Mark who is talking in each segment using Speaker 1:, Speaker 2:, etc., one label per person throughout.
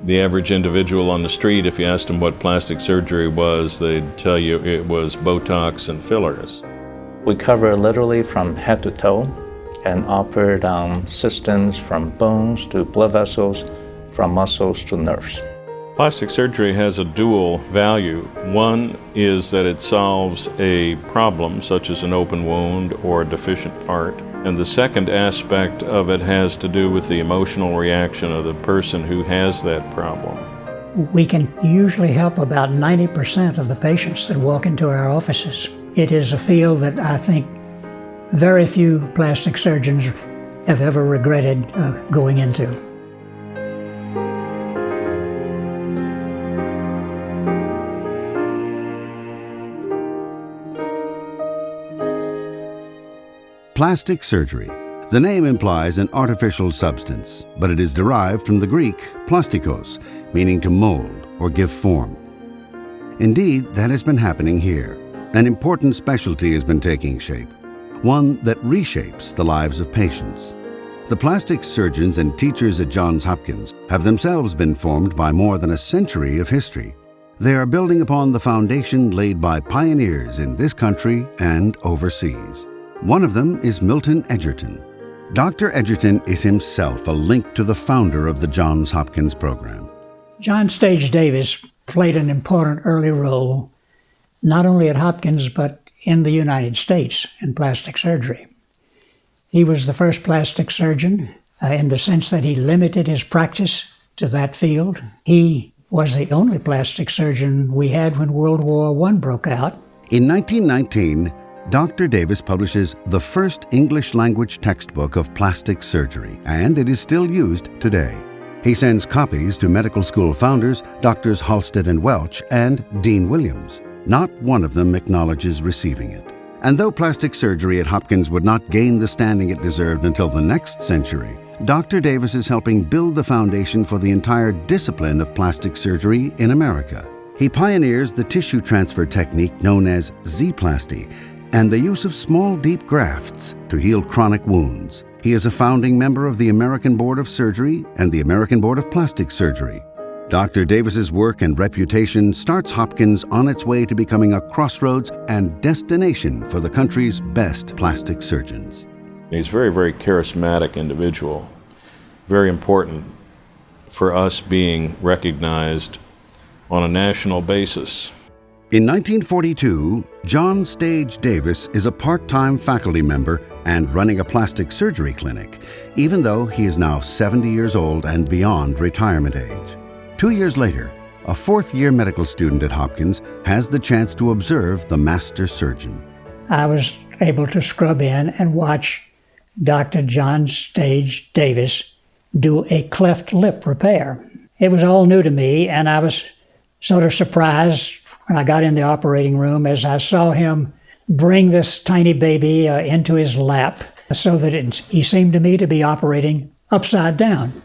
Speaker 1: The average individual on the street, if you asked them what plastic surgery was, they'd tell you it was Botox and fillers.
Speaker 2: We cover literally from head to toe and operate on systems from bones to blood vessels, from muscles to nerves.
Speaker 1: Plastic surgery has a dual value. One is that it solves a problem, such as an open wound or a deficient part. And the second aspect of it has to do with the emotional reaction of the person who has that problem.
Speaker 3: We can usually help about 90% of the patients that walk into our offices. It is a field that I think very few plastic surgeons have ever regretted going into.
Speaker 4: Plastic surgery. The name implies an artificial substance, but it is derived from the Greek plastikos, meaning to mold or give form. Indeed, that has been happening here. An important specialty has been taking shape, one that reshapes the lives of patients. The plastic surgeons and teachers at Johns Hopkins have themselves been formed by more than a century of history. They are building upon the foundation laid by pioneers in this country and overseas. One of them is Milton Edgerton. Dr. Edgerton is himself a link to the founder of the Johns Hopkins program.
Speaker 3: John Staige Davis played an important early role, not only at Hopkins, but in the United States in plastic surgery. He was the first plastic surgeon in the sense that he limited his practice to that field. He was the only plastic surgeon we had when World War I broke out.
Speaker 4: In 1919, Dr. Davis publishes the first English-language textbook of plastic surgery, and it is still used today. He sends copies to medical school founders, Drs. Halsted and Welch, and Dean Williams. Not one of them acknowledges receiving it. And though plastic surgery at Hopkins would not gain the standing it deserved until the next century, Dr. Davis is helping build the foundation for the entire discipline of plastic surgery in America. He pioneers the tissue transfer technique known as Z-plasty, and the use of small, deep grafts to heal chronic wounds. He is a founding member of the American Board of Surgery and the American Board of Plastic Surgery. Dr. Davis's work and reputation starts Hopkins on its way to becoming a crossroads and destination for the country's best plastic surgeons.
Speaker 1: He's a very, very charismatic individual, very important for us being recognized on a national basis.
Speaker 4: In 1942, John Staige Davis is a part-time faculty member and running a plastic surgery clinic, even though he is now 70 years old and beyond retirement age. 2 years later, a fourth-year medical student at Hopkins has the chance to observe the master surgeon.
Speaker 3: I was able to scrub in and watch Dr. John Staige Davis do a cleft lip repair. It was all new to me, and I was sort of surprised when I got in the operating room as I saw him bring this tiny baby into his lap so that he seemed to me to be operating upside down.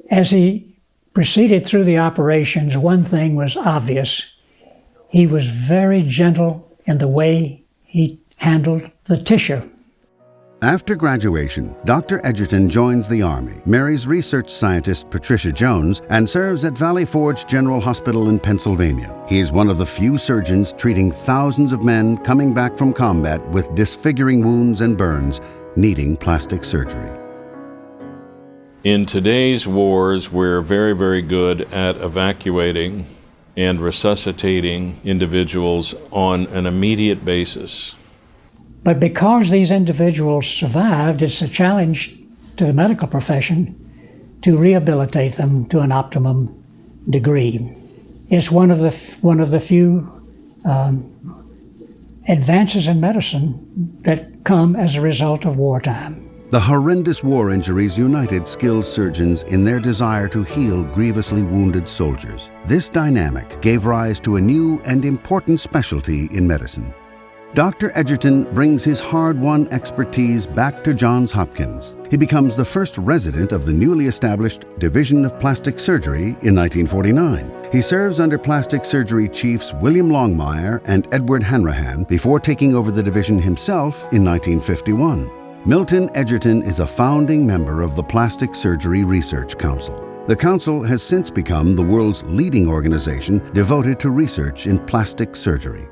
Speaker 3: As he proceeded through the operations, one thing was obvious. He was very gentle in the way he handled the tissue.
Speaker 4: After graduation, Dr. Edgerton joins the Army, marries research scientist Patricia Jones, and serves at Valley Forge General Hospital in Pennsylvania. He is one of the few surgeons treating thousands of men coming back from combat with disfiguring wounds and burns, needing plastic surgery.
Speaker 1: In today's wars, we're very, very good at evacuating and resuscitating individuals on an immediate basis.
Speaker 3: But because these individuals survived, it's a challenge to the medical profession to rehabilitate them to an optimum degree. It's one of the few advances in medicine that come as a result of wartime.
Speaker 4: The horrendous war injuries united skilled surgeons in their desire to heal grievously wounded soldiers. This dynamic gave rise to a new and important specialty in medicine. Dr. Edgerton brings his hard-won expertise back to Johns Hopkins. He becomes the first resident of the newly established Division of Plastic Surgery in 1949. He serves under plastic surgery chiefs William Longmire and Edward Hanrahan before taking over the division himself in 1951. Milton Edgerton is a founding member of the Plastic Surgery Research Council. The Council has since become the world's leading organization devoted to research in plastic surgery.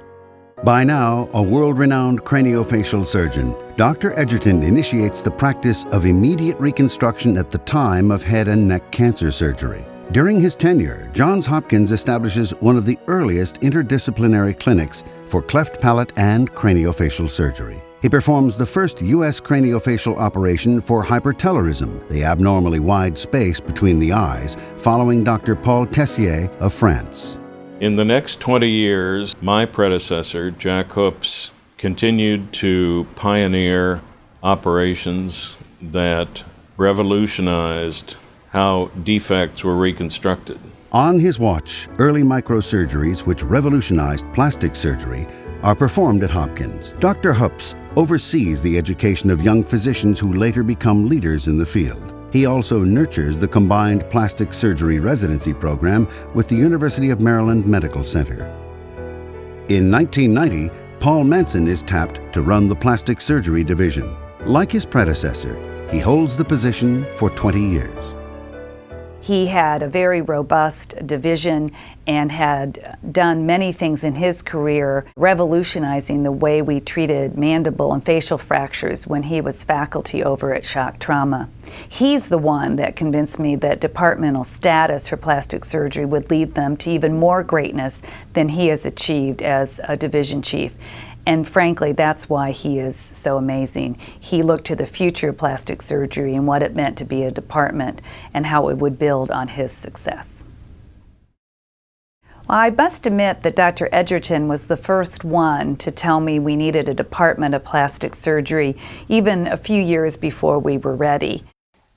Speaker 4: By now, a world-renowned craniofacial surgeon, Dr. Edgerton initiates the practice of immediate reconstruction at the time of head and neck cancer surgery. During his tenure, Johns Hopkins establishes one of the earliest interdisciplinary clinics for cleft palate and craniofacial surgery. He performs the first U.S. craniofacial operation for hypertelorism, the abnormally wide space between the eyes, following Dr. Paul Tessier of France.
Speaker 1: In the next 20 years, my predecessor, Jack Hoops, continued to pioneer operations that revolutionized how defects were reconstructed.
Speaker 4: On his watch, early microsurgeries, which revolutionized plastic surgery, are performed at Hopkins. Dr. Hoops oversees the education of young physicians who later become leaders in the field. He also nurtures the combined plastic surgery residency program with the University of Maryland Medical Center. In 1990, Paul Manson is tapped to run the plastic surgery division. Like his predecessor, he holds the position for 20 years.
Speaker 5: He had a very robust division and had done many things in his career, revolutionizing the way we treated mandible and facial fractures when he was faculty over at Shock Trauma. He's the one that convinced me that departmental status for plastic surgery would lead them to even more greatness than he has achieved as a division chief. And frankly, that's why he is so amazing. He looked to the future of plastic surgery and what it meant to be a department and how it would build on his success. Well, I must admit that Dr. Edgerton was the first one to tell me we needed a department of plastic surgery, even a few years before we were ready.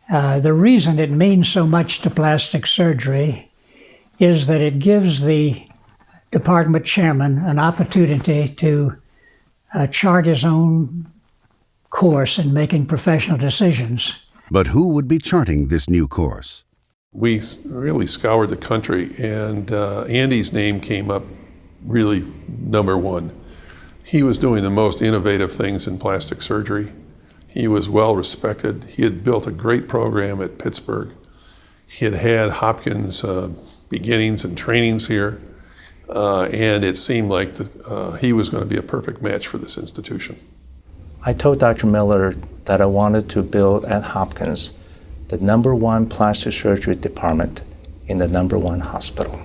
Speaker 3: The reason it means so much to plastic surgery is that it gives the department chairman an opportunity to chart his own course in making professional decisions.
Speaker 4: But who would be charting this new course?
Speaker 6: We really scoured the country, and Andy's name came up really number one. He was doing the most innovative things in plastic surgery. He was well respected. He had built a great program at Pittsburgh. He had had Hopkins beginnings and trainings here. And it seemed like he was going to be a perfect match for this institution.
Speaker 2: I told Dr. Miller that I wanted to build at Hopkins the #1 plastic surgery department in the #1 hospital.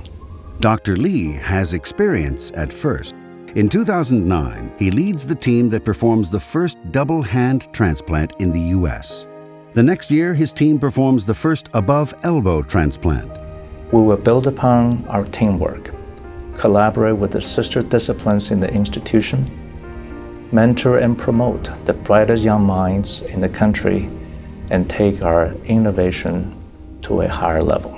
Speaker 4: Dr. Lee has experience at first. In 2009, he leads the team that performs the first double hand transplant in the U.S. The next year, his team performs the first above elbow transplant.
Speaker 2: We will build upon our teamwork, collaborate with the sister disciplines in the institution, mentor and promote the brightest young minds in the country, and take our innovation to a higher level.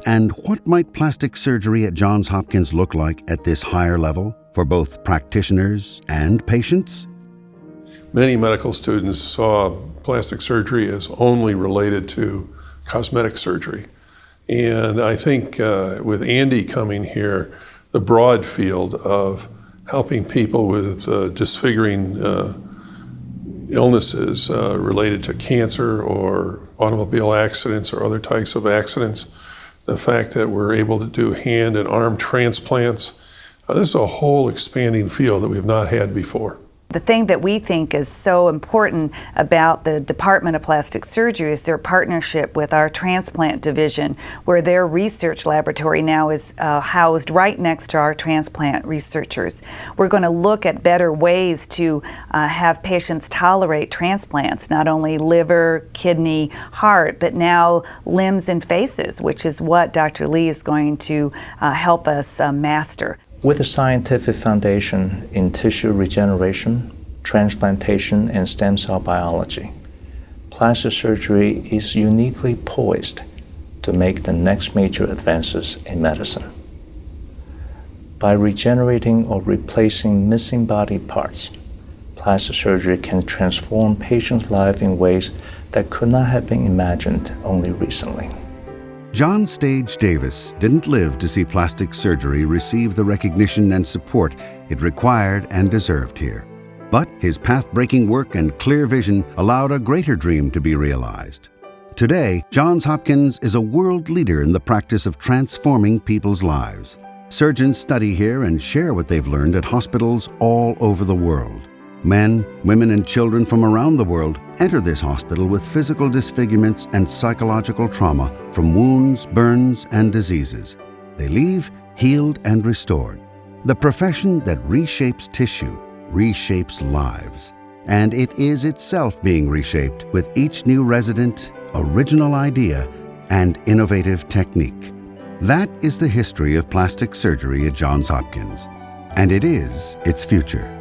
Speaker 4: And what might plastic surgery at Johns Hopkins look like at this higher level for both practitioners and patients?
Speaker 6: Many medical students saw plastic surgery as only related to cosmetic surgery. And I think with Andy coming here, the broad field of helping people with disfiguring illnesses related to cancer or automobile accidents or other types of accidents, the fact that we're able to do hand and arm transplants, this is a whole expanding field that we've not had before.
Speaker 5: The thing that we think is so important about the Department of Plastic Surgery is their partnership with our transplant division, where their research laboratory now is housed right next to our transplant researchers. We're going to look at better ways to have patients tolerate transplants, not only liver, kidney, heart, but now limbs and faces, which is what Dr. Lee is going to help us master.
Speaker 2: With a scientific foundation in tissue regeneration, transplantation, and stem cell biology, plastic surgery is uniquely poised to make the next major advances in medicine. By regenerating or replacing missing body parts, plastic surgery can transform patients' lives in ways that could not have been imagined only recently.
Speaker 4: John Staige Davis didn't live to see plastic surgery receive the recognition and support it required and deserved here. But his path-breaking work and clear vision allowed a greater dream to be realized. Today, Johns Hopkins is a world leader in the practice of transforming people's lives. Surgeons study here and share what they've learned at hospitals all over the world. Men, women, and children from around the world enter this hospital with physical disfigurements and psychological trauma from wounds, burns, and diseases. They leave healed and restored. The profession that reshapes tissue, reshapes lives. And it is itself being reshaped with each new resident, original idea, and innovative technique. That is the history of plastic surgery at Johns Hopkins, and it is its future.